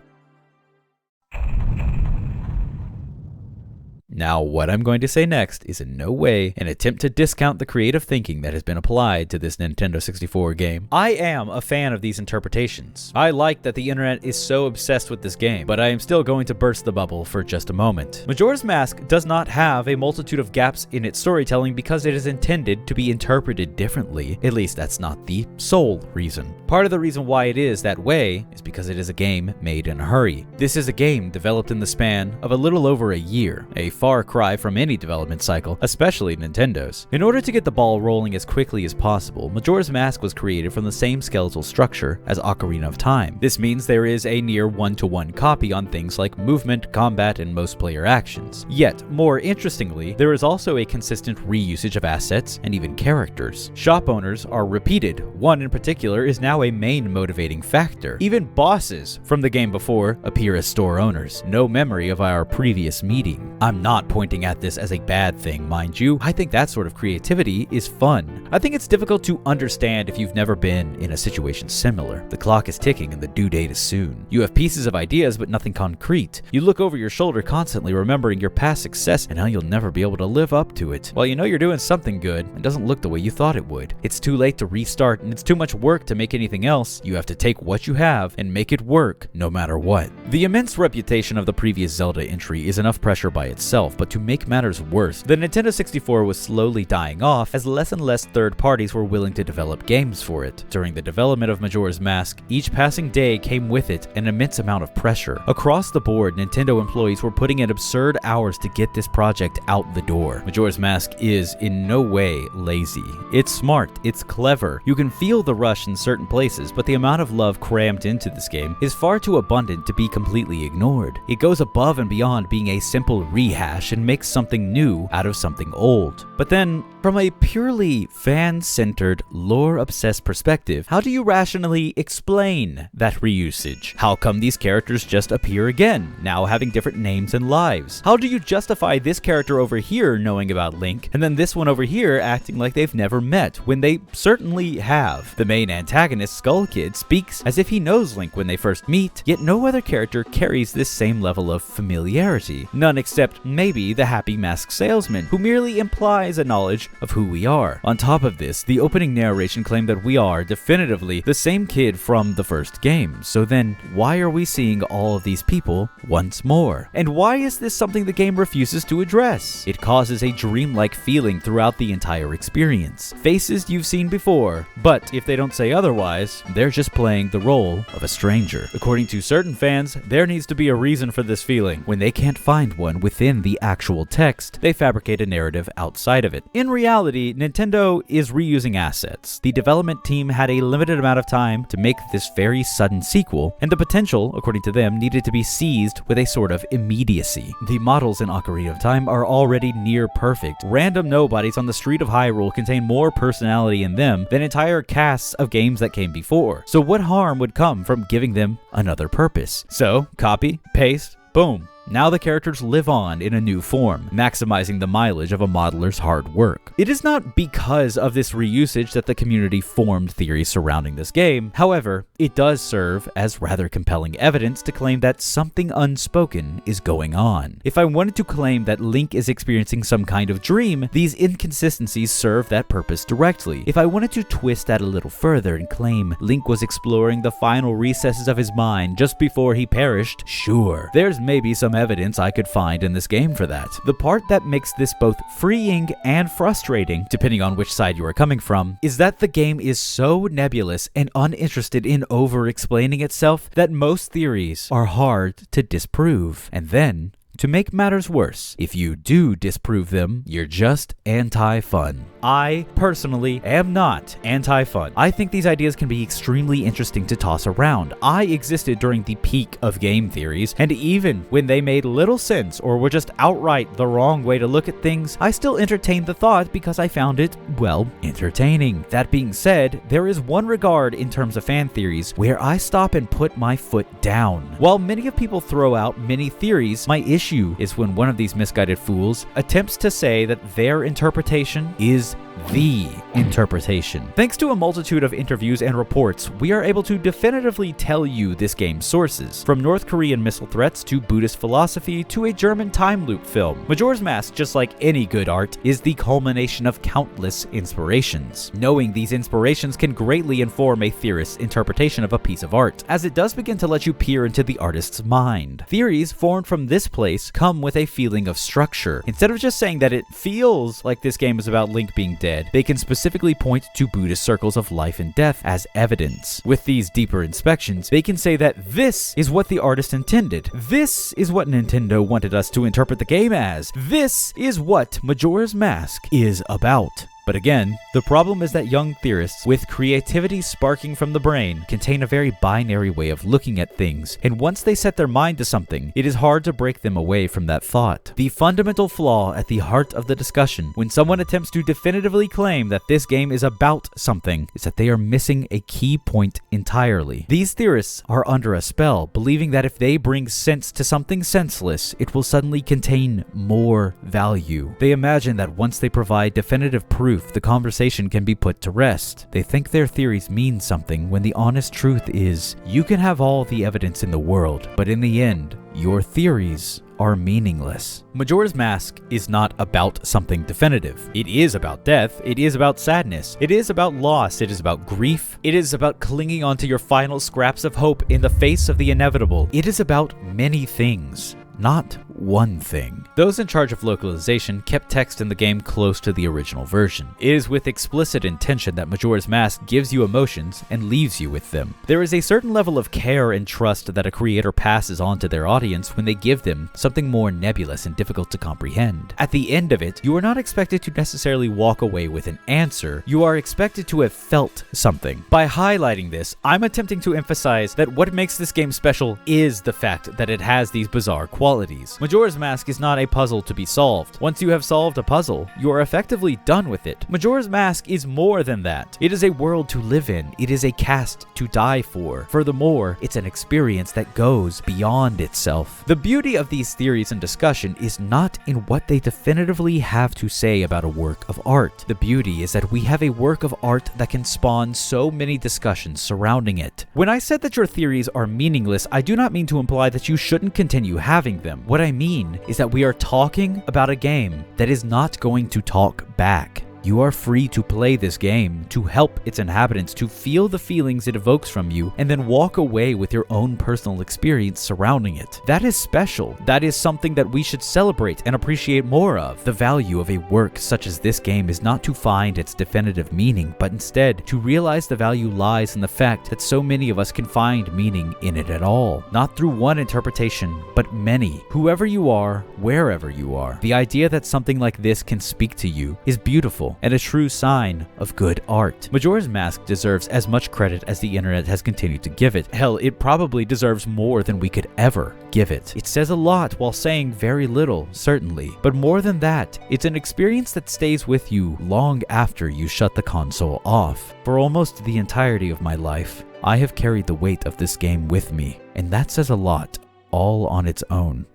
Now, what I'm going to say next is in no way an attempt to discount the creative thinking that has been applied to this Nintendo 64 game. I am a fan of these interpretations. I like that the internet is so obsessed with this game, but I am still going to burst the bubble for just a moment. Majora's Mask does not have a multitude of gaps in its storytelling because it is intended to be interpreted differently. At least that's not the sole reason. Part of the reason why it is that way is because it is a game made in a hurry. This is a game developed in the span of a little over a year, a far cry from any development cycle, especially Nintendo's. In order to get the ball rolling as quickly as possible, Majora's Mask was created from the same skeletal structure as Ocarina of Time. This means there is a near one-to-one copy on things like movement, combat, and most player actions. Yet, more interestingly, there is also a consistent reusage of assets and even characters. Shop owners are repeated. One in particular is now a main motivating factor. Even bosses from the game before appear as store owners. No memory of our previous meeting. I'm not pointing at this as a bad thing, mind you. I think that sort of creativity is fun. I think it's difficult to understand if you've never been in a situation similar. The clock is ticking and the due date is soon. You have pieces of ideas but nothing concrete. You look over your shoulder constantly remembering your past success and how you'll never be able to live up to it. While you know you're doing something good, it doesn't look the way you thought it would. It's too late to restart and it's too much work to make anything else. You have to take what you have and make it work no matter what. The immense reputation of the previous Zelda entry is enough pressure by itself, but to make matters worse, the Nintendo 64 was slowly dying off as less and less third parties were willing to develop games for it. During the development of Majora's Mask, each passing day came with it an immense amount of pressure. Across the board, Nintendo employees were putting in absurd hours to get this project out the door. Majora's Mask is in no way lazy. It's smart, it's clever. You can feel the rush in certain places, but the amount of love crammed into this game is far too abundant to be completely ignored. It goes above and beyond being a simple rehash and makes something new out of something old. But then, from a purely fan-centered, lore-obsessed perspective, how do you rationally explain that reusage? How come these characters just appear again, now having different names and lives? How do you justify this character over here knowing about Link, and then this one over here acting like they've never met, when they certainly have? The main antagonist, Skull Kid, speaks as if he knows Link when they first meet, yet no other character carries this same level of familiarity. None except maybe the happy mask salesman, who merely implies a knowledge of who we are. On top of this, the opening narration claimed that we are definitively the same kid from the first game. So then, why are we seeing all of these people once more? And why is this something the game refuses to address? It causes a dreamlike feeling throughout the entire experience. Faces you've seen before, but if they don't say otherwise, they're just playing the role of a stranger. According to certain fans, there needs to be a reason for this feeling. When they can't find one within the actual text, they fabricate a narrative outside of it. In reality, Nintendo is reusing assets. The development team had a limited amount of time to make this very sudden sequel, and the potential, according to them, needed to be seized with a sort of immediacy. The models in Ocarina of Time are already near perfect. Random nobodies on the street of Hyrule contain more personality in them than entire casts of games that came before. So what harm would come from giving them another purpose? So, copy, paste, boom. Now the characters live on in a new form, maximizing the mileage of a modeler's hard work. It is not because of this reusage that the community formed theories surrounding this game. However, it does serve as rather compelling evidence to claim that something unspoken is going on. If I wanted to claim that Link is experiencing some kind of dream, these inconsistencies serve that purpose directly. If I wanted to twist that a little further and claim Link was exploring the final recesses of his mind just before he perished, sure, there's maybe some evidence I could find in this game for that. The part that makes this both freeing and frustrating, depending on which side you are coming from, is that the game is so nebulous and uninterested in over-explaining itself that most theories are hard to disprove. And then, to make matters worse, if you do disprove them, you're just anti-fun. I, personally, am not anti-fun. I think these ideas can be extremely interesting to toss around. I existed during the peak of game theories, and even when they made little sense or were just outright the wrong way to look at things, I still entertained the thought because I found it, well, entertaining. That being said, there is one regard in terms of fan theories where I stop and put my foot down. While many of people throw out many theories, my issue issue is when one of these misguided fools attempts to say that their interpretation is the interpretation. Thanks to a multitude of interviews and reports, we are able to definitively tell you this game's sources, from North Korean missile threats to Buddhist philosophy to a German time loop film. Majora's Mask, just like any good art, is the culmination of countless inspirations. Knowing these inspirations can greatly inform a theorist's interpretation of a piece of art, as it does begin to let you peer into the artist's mind. Theories formed from this place come with a feeling of structure. Instead of just saying that it feels like this game is about Link being dead, they can specifically point to Buddhist circles of life and death as evidence. With these deeper inspections, they can say that this is what the artist intended. This is what Nintendo wanted us to interpret the game as. This is what Majora's Mask is about. But again, the problem is that young theorists, with creativity sparking from the brain, contain a very binary way of looking at things, and once they set their mind to something, it is hard to break them away from that thought. The fundamental flaw at the heart of the discussion, when someone attempts to definitively claim that this game is about something, is that they are missing a key point entirely. These theorists are under a spell, believing that if they bring sense to something senseless, it will suddenly contain more value. They imagine that once they provide definitive proof, the conversation can be put to rest. They think their theories mean something when the honest truth is, you can have all the evidence in the world, but in the end, your theories are meaningless. Majora's Mask is not about something definitive. It is about death, it is about sadness, it is about loss, it is about grief, it is about clinging onto your final scraps of hope in the face of the inevitable. It is about many things, not one thing. Those in charge of localization kept text in the game close to the original version. It is with explicit intention that Majora's Mask gives you emotions and leaves you with them. There is a certain level of care and trust that a creator passes on to their audience when they give them something more nebulous and difficult to comprehend. At the end of it, you are not expected to necessarily walk away with an answer. You are expected to have felt something. By highlighting this, I'm attempting to emphasize that what makes this game special is the fact that it has these bizarre qualities. Majora's Mask is not a puzzle to be solved. Once you have solved a puzzle, you are effectively done with it. Majora's Mask is more than that. It is a world to live in. It is a cast to die for. Furthermore, it's an experience that goes beyond itself. The beauty of these theories and discussion is not in what they definitively have to say about a work of art. The beauty is that we have a work of art that can spawn so many discussions surrounding it. When I said that your theories are meaningless, I do not mean to imply that you shouldn't continue having them. What I mean is that we are talking about a game that is not going to talk back. You are free to play this game, to help its inhabitants to feel the feelings it evokes from you, and then walk away with your own personal experience surrounding it. That is special. That is something that we should celebrate and appreciate more of. The value of a work such as this game is not to find its definitive meaning, but instead to realize the value lies in the fact that so many of us can find meaning in it at all. Not through one interpretation, but many. Whoever you are, wherever you are. The idea that something like this can speak to you is beautiful and a true sign of good art. Majora's Mask deserves as much credit as the internet has continued to give it. Hell, it probably deserves more than we could ever give it. It says a lot while saying very little, certainly. But more than that, it's an experience that stays with you long after you shut the console off. For almost the entirety of my life, I have carried the weight of this game with me, and that says a lot, all on its own.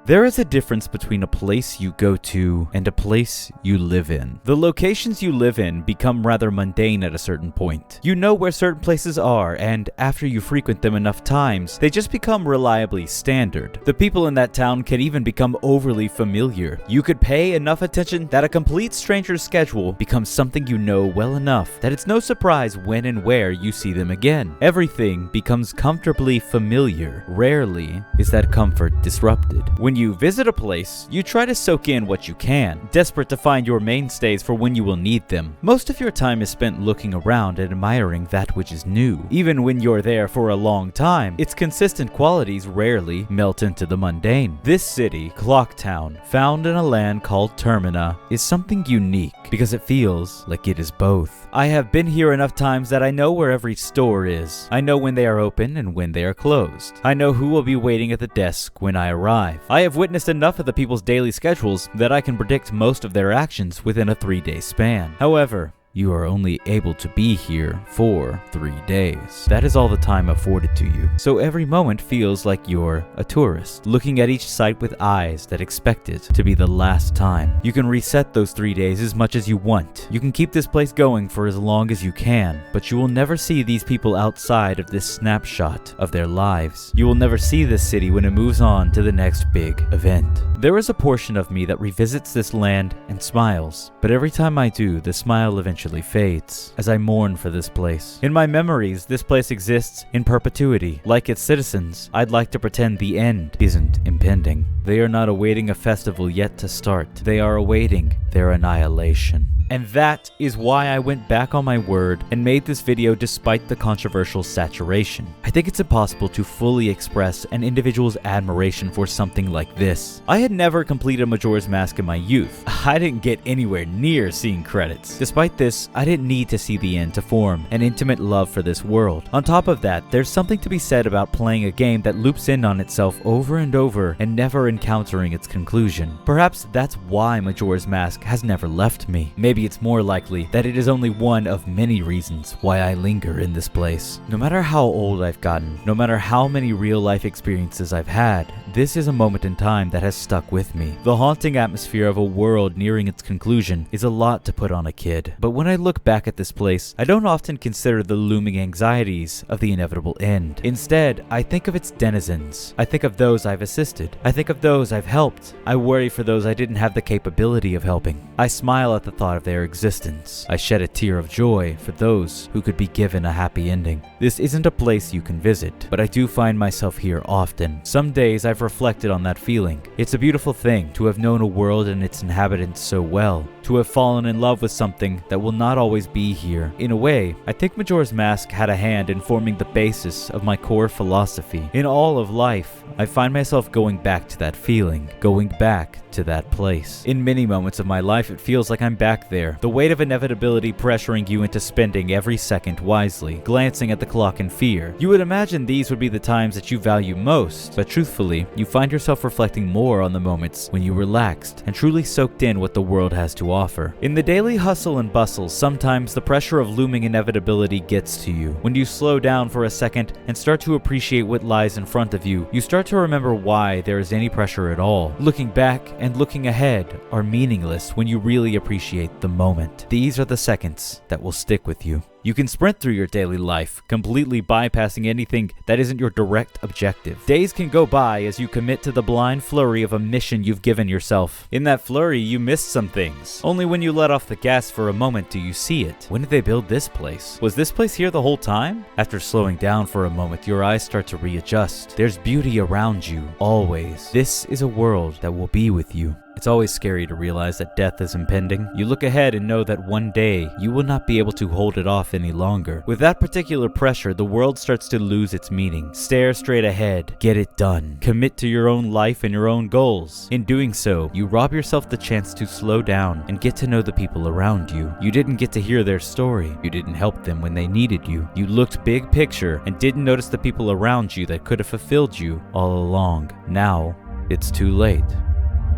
There is a difference between a place you go to and a place you live in. The locations you live in become rather mundane at a certain point. You know where certain places are, and after you frequent them enough times, they just become reliably standard. The people in that town can even become overly familiar. You could pay enough attention that a complete stranger's schedule becomes something you know well enough that it's no surprise when and where you see them again. Everything becomes comfortably familiar. Rarely is that comfort disrupted. When you visit a place, you try to soak in what you can, desperate to find your mainstays for when you will need them. Most of your time is spent looking around and admiring that which is new. Even when you're there for a long time, its consistent qualities rarely melt into the mundane. This city, Clocktown, found in a land called Termina, is something unique because it feels like it is both. I have been here enough times that I know where every store is. I know when they are open and when they are closed. I know who will be waiting at the desk when I arrive. I have witnessed enough of the people's daily schedules that I can predict most of their actions within a 3-day span. However, You are only able to be here for 3 days. That is all the time afforded to you. So every moment feels like you're a tourist, looking at each site with eyes that expect it to be the last time. You can reset those 3 days as much as you want. You can keep this place going for as long as you can, but you will never see these people outside of this snapshot of their lives. You will never see this city when it moves on to the next big event. There is a portion of me that revisits this land and smiles, but every time I do, the smile eventually fades as I mourn for this place. In my memories, this place exists in perpetuity. Like its citizens, I'd like to pretend the end isn't impending. They are not awaiting a festival yet to start. They are awaiting their annihilation. And that is why I went back on my word and made this video despite the controversial saturation. I think it's impossible to fully express an individual's admiration for something like this. I had never completed Majora's Mask in my youth. I didn't get anywhere near seeing credits. Despite this, I didn't need to see the end to form an intimate love for this world. On top of that, there's something to be said about playing a game that loops in on itself over and over and never encountering its conclusion. Perhaps that's why Majora's Mask has never left me. Maybe it's more likely that it is only one of many reasons why I linger in this place. No matter how old I've gotten, no matter how many real-life experiences I've had, this is a moment in time that has stuck with me. The haunting atmosphere of a world nearing its conclusion is a lot to put on a kid. But when I look back at this place, I don't often consider the looming anxieties of the inevitable end. Instead, I think of its denizens. I think of those I've assisted. I think of those I've helped. I worry for those I didn't have the capability of helping. I smile at the thought of their existence. I shed a tear of joy for those who could be given a happy ending. This isn't a place you can visit, but I do find myself here often. Some days I've reflected on that feeling. It's a beautiful thing to have known a world and its inhabitants so well, to have fallen in love with something that will not always be here. In a way, I think Majora's Mask had a hand in forming the basis of my core philosophy. In all of life, I find myself going back to that feeling, going back to that place. In many moments of my life, it feels like I'm back there, the weight of inevitability pressuring you into spending every second wisely, glancing at the clock in fear. You would imagine these would be the times that you value most, but truthfully, you find yourself reflecting more on the moments when you relaxed and truly soaked in what the world has to offer. In the daily hustle and bustle, sometimes the pressure of looming inevitability gets to you. When you slow down for a second and start to appreciate what lies in front of you, you start to remember why there is any pressure at all. Looking back and looking ahead are meaningless when you really appreciate the moment. These are the seconds that will stick with you. You can sprint through your daily life, completely bypassing anything that isn't your direct objective. Days can go by as you commit to the blind flurry of a mission you've given yourself. In that flurry, you missed some things. Only when you let off the gas for a moment do you see it. When did they build this place? Was this place here the whole time? After slowing down for a moment, your eyes start to readjust. There's beauty around you, always. This is a world that will be with you. It's always scary to realize that death is impending. You look ahead and know that one day you will not be able to hold it off any longer. With that particular pressure, the world starts to lose its meaning. Stare straight ahead. Get it done. Commit to your own life and your own goals. In doing so, you rob yourself the chance to slow down and get to know the people around you. You didn't get to hear their story. You didn't help them when they needed you. You looked big picture and didn't notice the people around you that could have fulfilled you all along. Now, it's too late.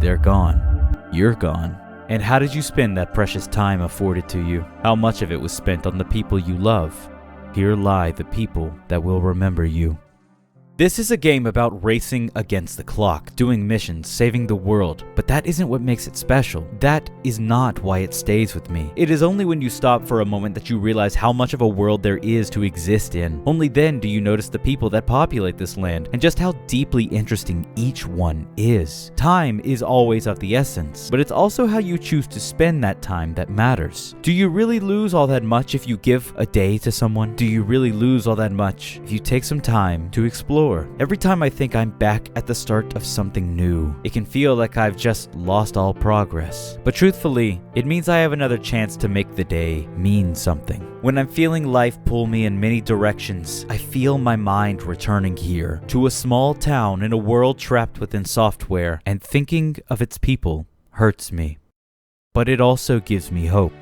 They're gone. You're gone. And how did you spend that precious time afforded to you? How much of it was spent on the people you love? Here lie the people that will remember you. This is a game about racing against the clock, doing missions, saving the world, but that isn't what makes it special. That is not why it stays with me. It is only when you stop for a moment that you realize how much of a world there is to exist in. Only then do you notice the people that populate this land and just how deeply interesting each one is. Time is always of the essence, but it's also how you choose to spend that time that matters. Do you really lose all that much if you give a day to someone? Do you really lose all that much if you take some time to explore? Every time I think I'm back at the start of something new, it can feel like I've just lost all progress. But truthfully, it means I have another chance to make the day mean something. When I'm feeling life pull me in many directions, I feel my mind returning here, to a small town in a world trapped within software, and thinking of its people hurts me. But it also gives me hope.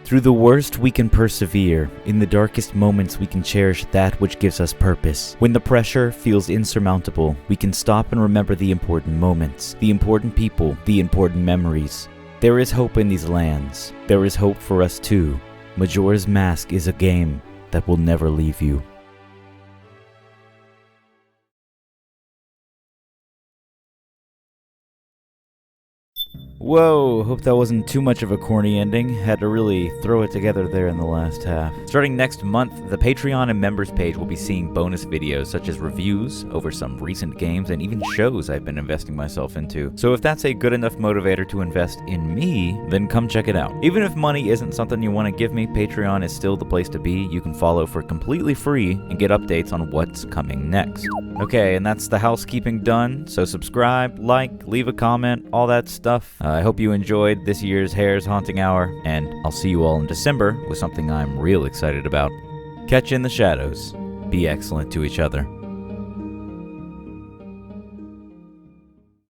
Through the worst we can persevere, in the darkest moments we can cherish that which gives us purpose. When the pressure feels insurmountable, we can stop and remember the important moments, the important people, the important memories. There is hope in these lands. There is hope for us too. Majora's Mask is a game that will never leave you. Whoa, hope that wasn't too much of a corny ending. Had to really throw it together there in the last half. Starting next month, the Patreon and members page will be seeing bonus videos such as reviews over some recent games and even shows I've been investing myself into. So if that's a good enough motivator to invest in me, then come check it out. Even if money isn't something you want to give me, Patreon is still the place to be. You can follow for completely free and get updates on what's coming next. Okay, and that's the housekeeping done. So subscribe, like, leave a comment, all that stuff. I hope you enjoyed this year's Hare's Haunting Hour, and I'll see you all in December with something I'm real excited about. Catch you in the shadows. Be excellent to each other.